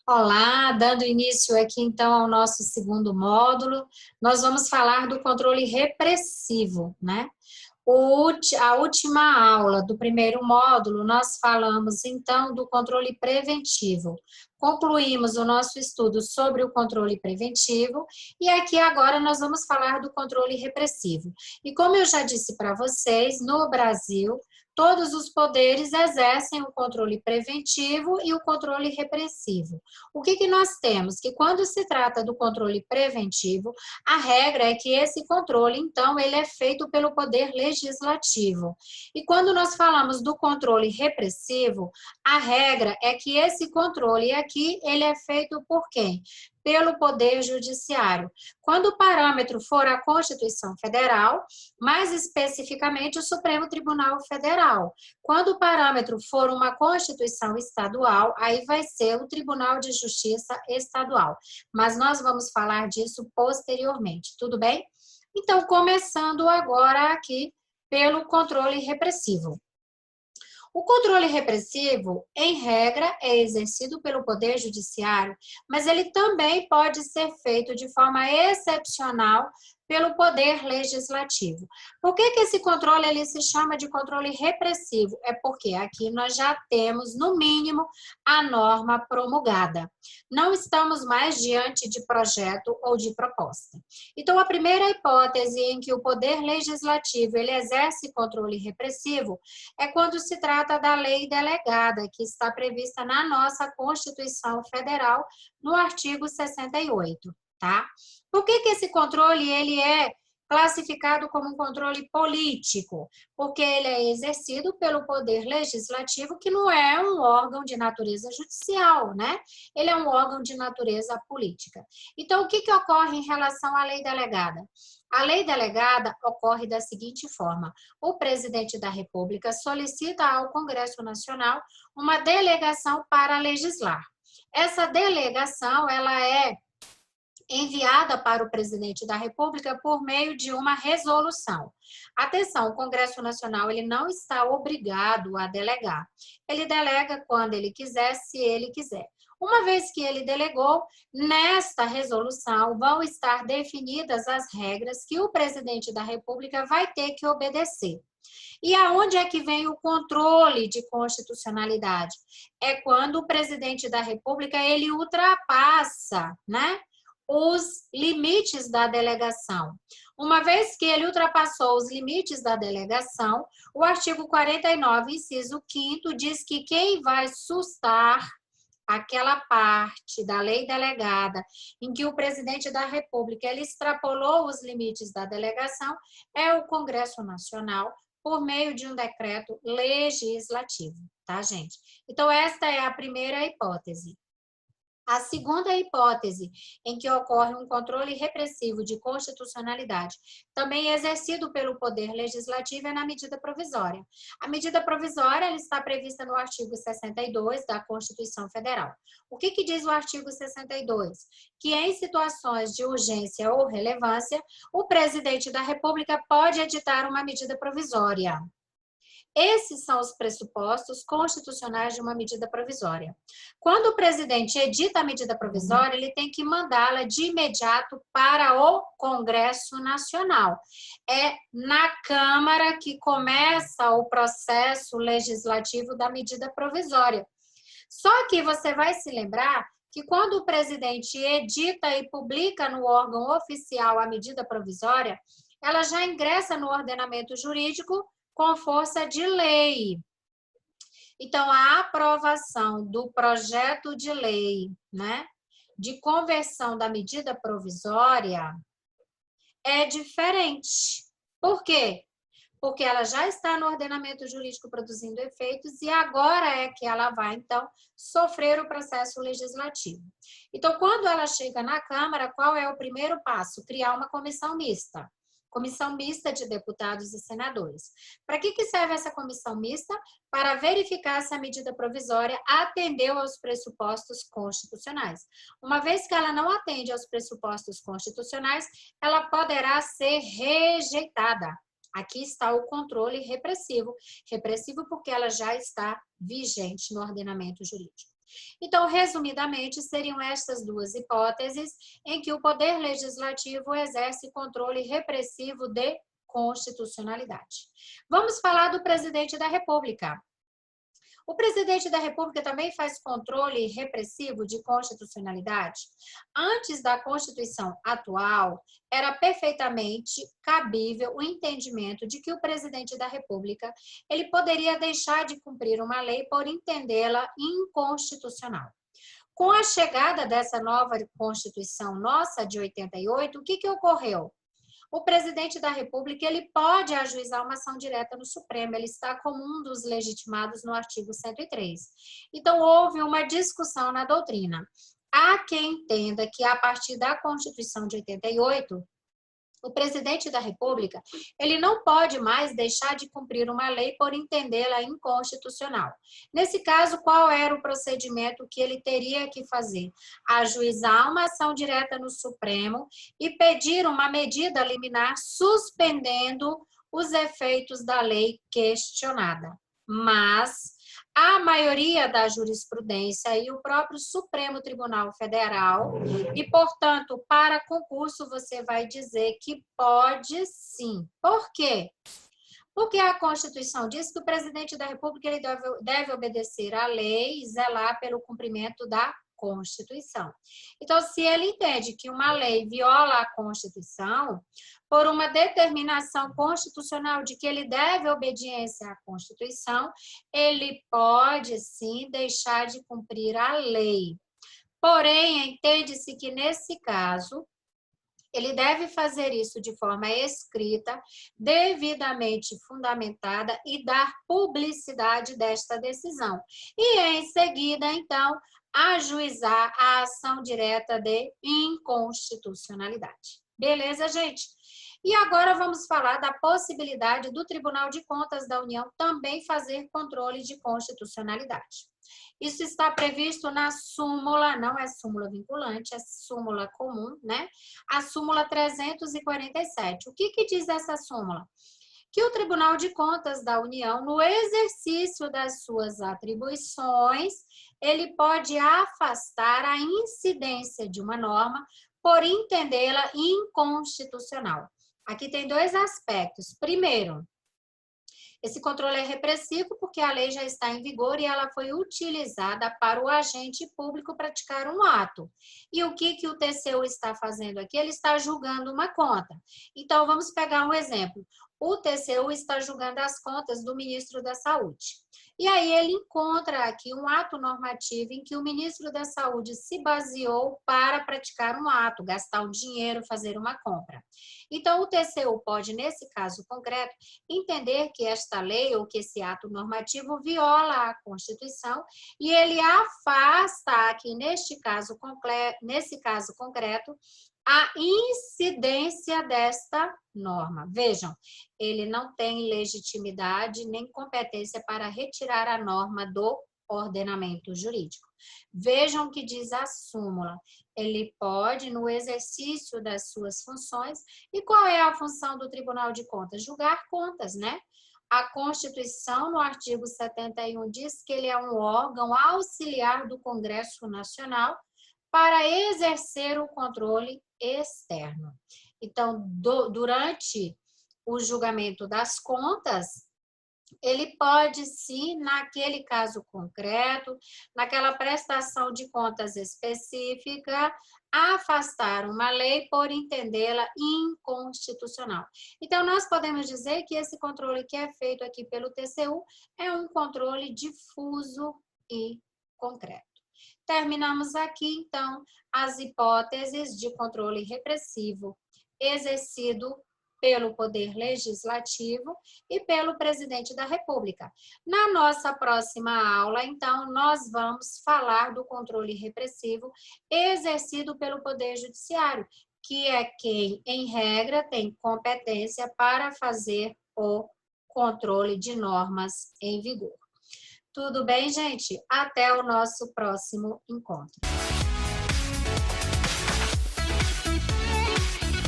Olá, dando início aqui então ao nosso segundo módulo, nós vamos falar do controle repressivo, né? A última aula do primeiro módulo, nós falamos então do controle preventivo. Concluímos o nosso estudo sobre o controle preventivo e aqui agora nós vamos falar do controle repressivo. E como eu já disse para vocês, no Brasil, todos os poderes exercem o controle preventivo e o controle repressivo. O que nós temos? Que quando se trata do controle preventivo, a regra é que esse controle, então, ele é feito pelo poder legislativo. E quando nós falamos do controle repressivo, a regra é que esse controle aqui, ele é feito por quem? Pelo Poder Judiciário. Quando o parâmetro for a Constituição Federal, mais especificamente o Supremo Tribunal Federal. Quando o parâmetro for uma Constituição estadual, aí vai ser o Tribunal de Justiça Estadual. Mas nós vamos falar disso posteriormente, tudo bem? Então, começando agora aqui pelo controle repressivo. O controle repressivo, em regra, é exercido pelo Poder Judiciário, mas ele também pode ser feito de forma excepcional pelo Poder Legislativo. Por que esse controle ele se chama de controle repressivo? É porque aqui nós já temos, no mínimo, a norma promulgada. Não estamos mais diante de projeto ou de proposta. Então, a primeira hipótese em que o Poder Legislativo ele exerce controle repressivo é quando se trata da lei delegada, que está prevista na nossa Constituição Federal, no artigo 68, tá? Por que esse controle ele é classificado como um controle político? Porque ele é exercido pelo Poder Legislativo, que não é um órgão de natureza judicial, né? Ele é um órgão de natureza política. Então, o que ocorre em relação à lei delegada? A lei delegada ocorre da seguinte forma: o presidente da República solicita ao Congresso Nacional uma delegação para legislar. Essa delegação, ela é enviada para o presidente da República por meio de uma resolução. Atenção, o Congresso Nacional ele não está obrigado a delegar. Ele delega quando ele quiser, se ele quiser. Uma vez que ele delegou, nesta resolução vão estar definidas as regras que o presidente da República vai ter que obedecer. E aonde é que vem o controle de constitucionalidade? É quando o presidente da República ele ultrapassa, né, os limites da delegação. Uma vez que ele ultrapassou os limites da delegação, o artigo 49, inciso 5º, diz que quem vai sustar aquela parte da lei delegada em que o presidente da República ele extrapolou os limites da delegação é o Congresso Nacional por meio de um decreto legislativo, tá, gente? Então, esta é a primeira hipótese. A segunda hipótese em que ocorre um controle repressivo de constitucionalidade, também exercido pelo Poder Legislativo, é na medida provisória. A medida provisória ela está prevista no artigo 62 da Constituição Federal. O que diz o artigo 62? Que em situações de urgência ou relevância, o presidente da República pode editar uma medida provisória. Esses são os pressupostos constitucionais de uma medida provisória. Quando o presidente edita a medida provisória, ele tem que mandá-la de imediato para o Congresso Nacional. É na Câmara que começa o processo legislativo da medida provisória. Só que você vai se lembrar que quando o presidente edita e publica no órgão oficial a medida provisória, ela já ingressa no ordenamento jurídico com força de lei. Então, a aprovação do projeto de lei, né, de conversão da medida provisória é diferente. Por quê? Porque ela já está no ordenamento jurídico produzindo efeitos e agora é que ela vai, então, sofrer o processo legislativo. Então, quando ela chega na Câmara, qual é o primeiro passo? Criar uma comissão mista. Comissão mista de deputados e senadores. Para que serve essa comissão mista? Para verificar se a medida provisória atendeu aos pressupostos constitucionais. Uma vez que ela não atende aos pressupostos constitucionais, ela poderá ser rejeitada. Aqui está o controle repressivo. Repressivo porque ela já está vigente no ordenamento jurídico. Então, resumidamente, seriam estas duas hipóteses em que o Poder Legislativo exerce controle repressivo de constitucionalidade. Vamos falar do Presidente da República. O Presidente da República também faz controle repressivo de constitucionalidade? Antes da Constituição atual, era perfeitamente cabível o entendimento de que o Presidente da República ele poderia deixar de cumprir uma lei por entendê-la inconstitucional. Com a chegada dessa nova Constituição nossa de 88, o que ocorreu? O presidente da República ele pode ajuizar uma ação direta no Supremo, ele está como um dos legitimados no artigo 103. Então, houve uma discussão na doutrina. Há quem entenda que, a partir da Constituição de 88, o presidente da República ele não pode mais deixar de cumprir uma lei por entendê-la inconstitucional. Nesse caso, qual era o procedimento que ele teria que fazer? Ajuizar uma ação direta no Supremo e pedir uma medida liminar suspendendo os efeitos da lei questionada. Mas a maioria da jurisprudência e o próprio Supremo Tribunal Federal, e, portanto, para concurso você vai dizer que pode sim. Por quê? Porque a Constituição diz que o presidente da República ele deve obedecer à lei e zelar pelo cumprimento da Constituição. Então, se ele entende que uma lei viola a Constituição, por uma determinação constitucional de que ele deve obediência à Constituição, ele pode sim deixar de cumprir a lei. Porém, entende-se que nesse caso, ele deve fazer isso de forma escrita, devidamente fundamentada e dar publicidade desta decisão. E, em seguida, então, ajuizar a ação direta de inconstitucionalidade. Beleza, gente? E agora vamos falar da possibilidade do Tribunal de Contas da União também fazer controle de constitucionalidade. Isso está previsto na súmula, não é súmula vinculante, é súmula comum, né? A súmula 347. O que diz essa súmula? Que o Tribunal de Contas da União, no exercício das suas atribuições, ele pode afastar a incidência de uma norma por entendê-la inconstitucional. Aqui tem dois aspectos. Primeiro, esse controle é repressivo porque a lei já está em vigor e ela foi utilizada para o agente público praticar um ato. E o que o TCU está fazendo aqui? Ele está julgando uma conta. Então, vamos pegar um exemplo. O TCU está julgando as contas do ministro da Saúde. E aí ele encontra aqui um ato normativo em que o ministro da Saúde se baseou para praticar um ato, gastar um dinheiro, fazer uma compra. Então, o TCU pode, nesse caso concreto, entender que esta lei ou que esse ato normativo viola a Constituição e ele afasta aqui, nesse caso concreto, a incidência desta norma. Vejam, ele não tem legitimidade nem competência para retirar a norma do ordenamento jurídico. Vejam o que diz a súmula. Ele pode, no exercício das suas funções, e qual é a função do Tribunal de Contas? Julgar contas, né? A Constituição, no artigo 71, diz que ele é um órgão auxiliar do Congresso Nacional para exercer o controle externo. Então, durante o julgamento das contas, ele pode sim, naquele caso concreto, naquela prestação de contas específica, afastar uma lei por entendê-la inconstitucional. Então, nós podemos dizer que esse controle que é feito aqui pelo TCU é um controle difuso e concreto. Terminamos aqui, então, as hipóteses de controle repressivo exercido pelo Poder Legislativo e pelo Presidente da República. Na nossa próxima aula, então, nós vamos falar do controle repressivo exercido pelo Poder Judiciário, que é quem, em regra, tem competência para fazer o controle de normas em vigor. Tudo bem, gente? Até o nosso próximo encontro.